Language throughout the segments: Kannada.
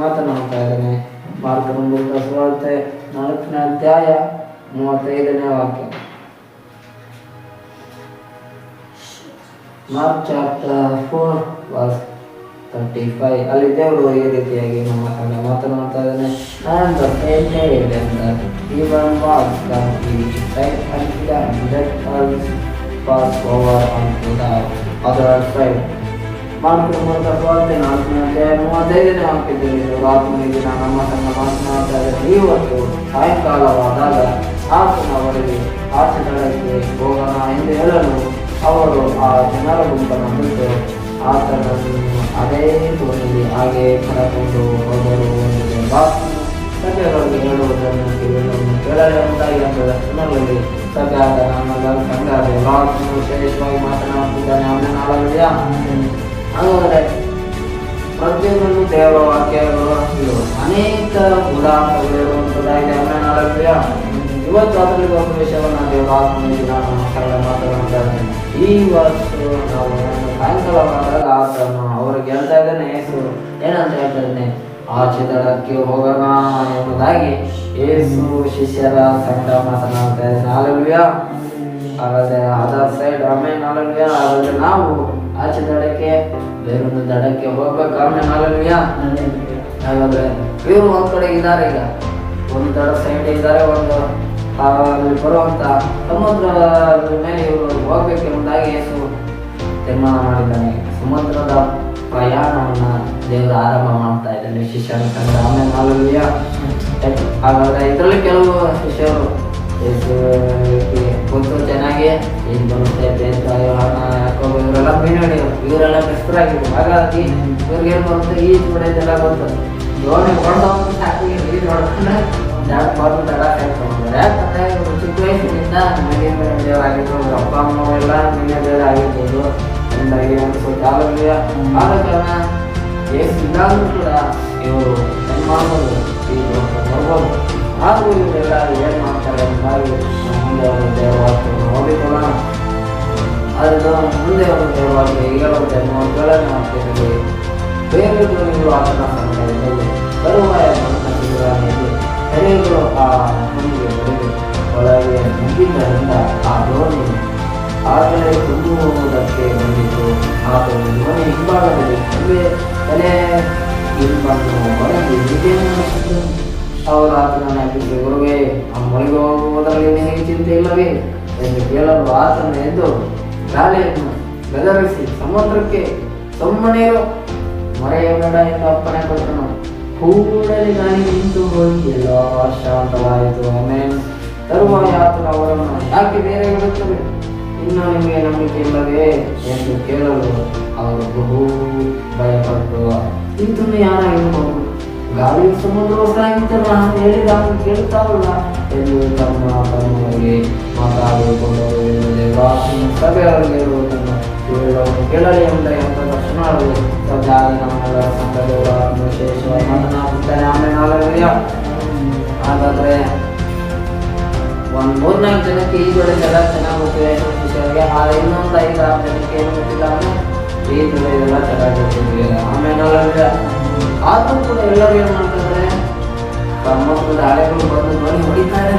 ಮಾತನಾಡ್ತಾ ಇದ್ದಾನೆ. ಮಾರ್ಕ್ 4ನೇ ಅಧ್ಯಾಯ 35ನೇ ವಾಕ್ಯ. ಮಾರ್ಕ್ ಚಾಪ್ಟರ್ 4:35 ಅಲ್ಲಿ ದೇವರು ಈ ರೀತಿಯಾಗಿ ನಮ್ಮ ಸಂಗ ಮಾತನಾಡ್ತಾ ಇದ್ದಾನೆ. And the same day when the even was come, he said unto them, let us pass over unto the other side. Mark 4ನೇ ಅಧ್ಯಾಯ 35ನೇ ವಾಕ್ಯದಲ್ಲಿ ಆತ್ಮನಿಗೆ ನಮ್ಮ ಸಂಗ ಮಾತನಾಡ್ತಾ ಇದ್ದಾರೆ. ಇವತ್ತು ಸಾಯಂಕಾಲವಾದಾಗ ಆತನ ಅವರಿಗೆ ಆಚೆ ದಡಕ್ಕೆ ಹೋಗೋಣ ಎಂದು ಹೇಳಲು ಅವರು ಆ ಜನರ ಗುಂಪನ್ನು ಬಿಟ್ಟು ಆತನನ್ನು ಅದೇ ದೋಣಿಯಲ್ಲಿ ಹಾಗೆ ಕರೆದುಕೊಂಡು ಹೋದರು. ಸಭೆಗಳಿಗೆ ಹೇಳುವುದನ್ನು ಕೇಳಲೇ ಉಂಟಾಗಿ ಅಂತ ಸುಮ್ಮನಲ್ಲಿ ಸಭೆ ಆದ ನಮ್ಮ ಸಂಘ ವಿಶೇಷವಾಗಿ ಮಾತನಾಡುತ್ತಿದ್ದಾನೆ. ಅವನ ನಾಳಲ್ಲಿಯ ಹಾಗಾದರೆ ಪ್ರತಿಯೊಂದನ್ನು ದೇವರ ವಾಕ್ಯಗಳು ಅನೇಕ ಉದಾಹರಣೆಗಳಿರುವಂಥದ್ದಾಗಿದೆ. ಅವನ ನಾಳಲ್ಲಿಯ ಇವತ್ತು ಅದರಲ್ಲಿ ಒಂದು ವಿಷಯವನ್ನು ದೇವರ ಆತ್ಮನಿಗೆ ನಾನು ಸರಳ ಮಾತನಾಡ್ತಾ ಇದ್ದೇನೆ. ಈ ವರ್ಷ ನಾವು ಸಾಯಂಕಾಲವಾದಾಗ ಆತನು ಅವ್ರಿಗೆ ಹೇಳ್ತಾ ಇದ್ದಾನೆ, ಯೇಸು ಏನಂತ ಹೇಳ್ತಾ ಇದ್ದಾನೆ, ಆಚೆ ದಡಕ್ಕೆ ಹೋಗೋಣ ಎಂಬುದಾಗಿ ಯೇಸು ಶಿಷ್ಯರ ಸಂಘ ಮಾತನಾಡ್ತಾ ಇದ್ದಾನೆ. ಹಾಲೆಲೂಯಾ. ಹಾಗಾದ್ರೆ ಅದರ್ ಸೈಡ್ ಆಮೇಲೆ ಹಾಲೆಲೂಯಾ. ಹಾಗಾದ್ರೆ ನಾವು ಆಚೆ ದಡಕ್ಕೆ ಬೇರೊಂದು ದಡಕ್ಕೆ ಹೋಗ್ಬೇಕು. ಆಮೇಲೆ ಹಾಲೆಲೂಯಾ. ಹಾಗಾದ್ರೆ ಇವರು ಒಂದ್ ಕಡೆ ಇದ್ದಾರೆ, ಈಗ ಒಂದು ದಡ ಸೈಡ್ ಇದ್ದಾರೆ, ಒಂದು ಅಲ್ಲಿ ಬರುವಂತ ಸಮುದ್ರದ ಮೇಲೆ ಇವರು ಹೋಗ್ಬೇಕೆಂಬುದಾಗಿ ಯೇಸು ತೀರ್ಮಾನ ಮಾಡಿದ್ದಾನೆ. ಸಮುದ್ರದ ಪ್ರಯಾಣವನ್ನ ದೇವರು ಆರಂಭ ಮಾಡ್ತಾ ಇದ್ದಾನೆ ಶಿಷ್ಯರ ಸಂಘ. ಆಮೇಲೆ ಹಾಲೆಲೂಯಾ. ಹಾಗಾದ್ರೆ ಇದರಲ್ಲಿ ಕೆಲವು ಶಿಷ್ಯರು ಗೊತ್ತು ಚೆನ್ನಾಗಿ ಏನು ಬರುತ್ತೆ ಪೇತ್ರ, ಯೋಹಾನ, ಯಾಕೋಬ ಇವರೆಲ್ಲ ಮೀನು ಹಿಡಿಯೋರು, ಇವರೆಲ್ಲ ಬೆಸ್ತರಾಗಿದ್ರು. ಹಾಗಾಗಿ ಇವ್ರಿಗೆ ಏನು ಬರುತ್ತೆ, ಈಜು ಬಿಡೋದೆಲ್ಲ ಗೊತ್ತು. ದೋಣಿ ಹೊಡೆದವನು ಸಾಕು ಈಜು ಹೊಡ್ಕೊಂಡು ಯಾಕೆ ದಡ ಸೇರ್ಕೊಂಡ್ರೆ, ಯಾಕಂದ್ರೆ ಇವರು ಚಿಕ್ಕ ವಯಸ್ಸಿನಿಂದ ಮೀನಿನ ದೇವರಾಗಿದ್ರು. ಅಪ್ಪ ಅಮ್ಮ ಎಲ್ಲ ಮೀನಿನ ದೇವರಾಗಿರ್ಬೋದು ಎಂದಾಗಿ ಅನಿಸುತ್ತೆ. ಹಾಲೆಲೂಯಾ. ಆದ ಕಾರಣ ಯೇಸು ಇಲ್ಲಾಂದ್ರೂ ಕೂಡ ಇವರು ಏನು ಮಾಡ್ಬೋದು, ಈಗ ಬರ್ಬೋದು. ಆದರೂ ಇವರೆಲ್ಲ ಏನು ಮಾಡ್ತಾರೆ ಎಂಬುದಾಗಿ ಮುಂದೆ ಅವರು ದೇವವಾಕ್ಯವನ್ನು ಓದಿಕೊಳ್ಳೋಣ. ಅದರಿಂದ ಮುಂದೆ ಅವರು ದೇವವಾಕ್ಯ ಹೇಳುತ್ತೆ. 7ನೇ ವಾಕ್ಯದಲ್ಲಿ ಬೇರೆ ದೋಣಿಗಳು ಆತನ ಸಂಘದಲ್ಲಿ ತರುವಾಯ ತೆರೆಗಳು ಆ ಮಣ್ಣಿಗೆ ಬರೆದು ಒಳಗೆ ಮುಗಿದ್ದರಿಂದ ಆ ದೋಣಿ ಆಗಲೇ ತುಂಬುವುದಕ್ಕೆ ಬಂದಿತ್ತು. ಆತನು ದೋಣಿ ಹಿಂಭಾಗದಲ್ಲಿ ತಲೆ ಹಿಂಬನ್ನು ಹೊರಗೆ ಹೀಗೇನು ಅವರು ಆತನನ್ನು ಹಾಕಿದ್ದು, ಗುರುವೇ ಮೊಳಗೆ ಹೋಗುವುದರಲ್ಲಿ ನಿನಗೆ ಚಿಂತೆ ಇಲ್ಲವೇ ಎಂದು ಕೇಳಲು ಆತನು ಎಂದು ಗಾಳಿಯನ್ನು ಬೆದರಿಸಿ ಸಮುದ್ರಕ್ಕೆ ಸುಮ್ಮನೇರು ಮರೆಯಬೇಡ ಎಂದು ಅಪ್ಪಣೆ ಕೊಟ್ಟನು. ಕೂಡಲೇ ಗಾಳಿ ನಿಂತು ಹೋಗಿ ಎಲ್ಲ ಶಾಂತವಾಯಿತು. ಆಮೇಲೆ ತರುವಾಯ ಆತನು ಅವರನ್ನು ಯಾಕೆ ಬೇರೆ ಬಿಡುತ್ತದೆ, ಇನ್ನು ನಿಮಗೆ ನಂಬಿಕೆ ಇಲ್ಲವೇ ಎಂದು ಕೇಳಲು ಅವರು ಬಹು ಭಯಪಟ್ಟು ಇದನ್ನು ಯಾರಾಗಿರ್ಬೋದು, ಗಾಳಿ ಸಮುದ್ರ ಸಾಗಿದ್ದಲ್ಲ ಹೇಳಿದ ಕೇಳ್ತಾವಲ್ಲ ಎಂದು ತಮ್ಮೊಳಗೆ ಮಾತಾಡಿಕೊಂಡರು. ಸಭೆಯವರಿಗೆ ಇರುವುದನ್ನು ಕೇಳಲಿ ಎಂದರೆ ಅಂತ ತಕ್ಷಣ ಸಭೆ ನಮ್ಮೆಲ್ಲ ಸಂಘದವರು ವಿಶೇಷವಾಗಿ ಮಾತನಾಡುತ್ತಾರೆ. ಆಮೇಲೆ ಹಾಲೆಲೂಯಾ. ಹಾಗಾದ್ರೆ ಒಂದು 3-4 ಜನಕ್ಕೆ ಈ ಬೆಳೆದೆಲ್ಲ ಚೆನ್ನಾಗಿ ಗೊತ್ತಿದೆ ವಿಷಯವಾಗಿ. ಇನ್ನೊಂದು 5-6 ಜನಕ್ಕೆ ಏನು ಗೊತ್ತಿಲ್ಲ ಅಂದ್ರೆ ಈ ಬೆಳೆದೆಲ್ಲ ಚೆನ್ನಾಗಿ ಗೊತ್ತಿದೆ. ಆಮೇಲೆ ಹಾಲೆಲೂಯಾ. ಆದರೂ ಕೂಡ ಎಲ್ಲರೂ ಏನು ಮಾಡ್ತಾರೆ, ಸಮುದ್ರದ ಅಲೆಗಳು ಬಂದು ನೋಡಿ ಹೊಡಿತಾರೆ.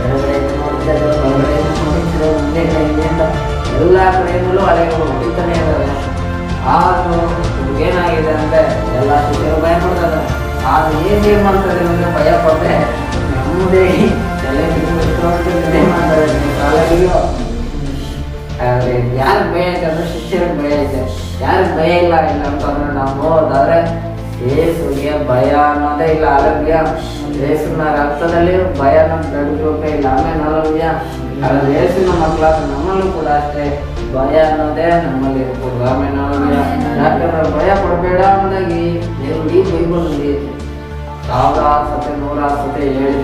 ಎಡಗಡೆಯಿಂದ ನೋಡ್ತಿದ್ದಾರೆ, ಬಲಗಡೆಯಿಂದ ನೋಡ್ತಿದ್ದಾರೆ, ಮುಂದೆ ಕೈಯಿಂದ ಎಲ್ಲ ಕಡೆಯಿಂದಲೂ ಅಲೆಗಳು ಹೊಡಿತಾನೆ ಇದ್ದಾರೆ. ಆದರೂ ಏನಾಗಿದೆ ಅಂದ್ರೆ ಎಲ್ಲ ಶಿಷ್ಯರು ಭಯ ಪಡ್ತಾರೆ. ಆದ್ರೆ ಏನ್ ಮಾಡ್ತಾರೆ ಅಂದ್ರೆ ಭಯ ಪಟ್ಟರೆ ನಮ್ಮದೇ ತಲೆ ಮಾಡ್ತಾರೆ. ಕಾಲಗಿಯೋ ಹಾಗಾದ್ರೆ ಯಾರಿಗೆ ಭಯ ಐತೆ ಅಂದ್ರೆ ಶಿಷ್ಯರಿಗೆ ಭಯ ಐತೆ. ಯಾರಿಗೆ ಭಯ ಇಲ್ಲ ಅಂತಂದ್ರೆ ನಾವು ಹೋದಾದ್ರೆ ಯೇಸುಗೆ ಭಯ ಅನ್ನೋದೇ ಇಲ್ಲ. ಹಾಲೆಲೂಯಾ. ಯೇಸುನ ರಕ್ತದಲ್ಲಿ ಭಯ ನಮ್ಮ ನಡುಗೋಕೆ ಇಲ್ಲ. ಆಮೇಲೆ ಹಾಲೆಲೂಯಾ. ಹಾಗಾದ್ರೆ ಯೇಸುವಿನ ಮಕ್ಕಳಾದ ನಮ್ಮಲ್ಲೂ ಕೂಡ ಅಷ್ಟೇ ಭಯ ಅನ್ನೋದೇ ನಮ್ಮಲ್ಲಿ ಇರ್ಬೋದು. ಆಮೇಲೆ ಹಾಲೆಲೂಯಾ. ಯಾಕಂದ್ರೆ ಭಯ ಪಡಬೇಡ ಅಂದಾಗಿ ದೇವರು ಈ ಬೈಬಲ್ನಲ್ಲಿ 1000 ಸತಿ 100 ಸತಿ ಹೇಳಿ